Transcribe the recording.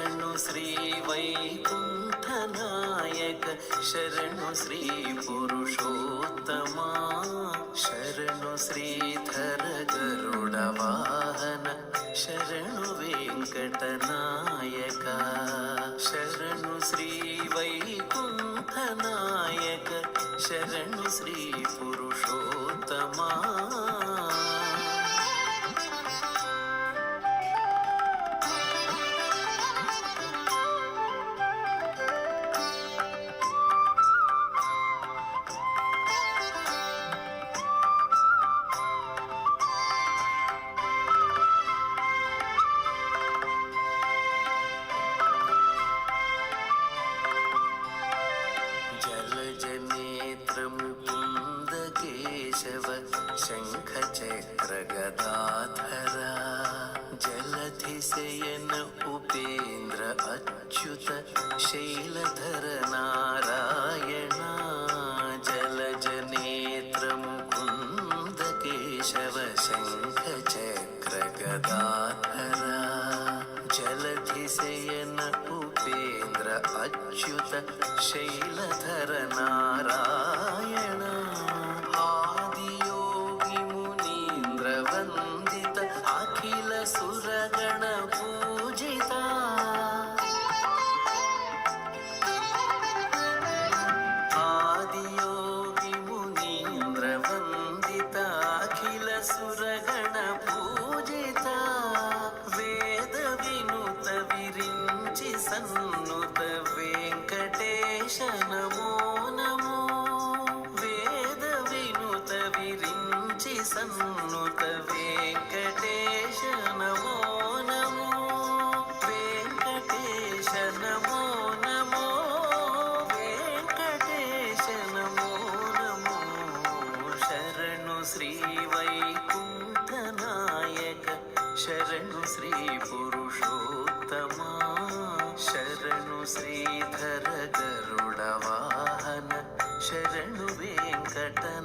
शरणु Shri वैकुण्ठनायक शरणु Shri Purushottama शरणु Shridhar गरुडवाहन शरणु वेङ्कटनायक शरणु Shri वैकुण्ठनायक शरणु Shri Purushottama Mukund Keshav शङ्खचक्रगदाधरा जलधिशयन Upendra Achyut शैलधर Narayana जलजनेत्र Mukund Keshav शङ्खचक्रगदाधरा जलधिशयन Upendra Achyut शैलधर Narayan Adiyogi Munindra वन्दित Akhil सुरगण Pujita Adiyogi Munindra वन्दित Akhil सुरगण Pujita Veda विनुत विरिञ्चि सन्नुत Venkatesh Namo Namo Veda विनुत विरिञ्चि सन्नुत Venkatesh Namo Namo Venkatesh Namo Namo Venkatesh Namo Namo शरणु Shri वैकुण्ठनायक शरणु Shri Purushottama शरणु Shridhar गरुडवाहन शरणु वेङ्कटनायक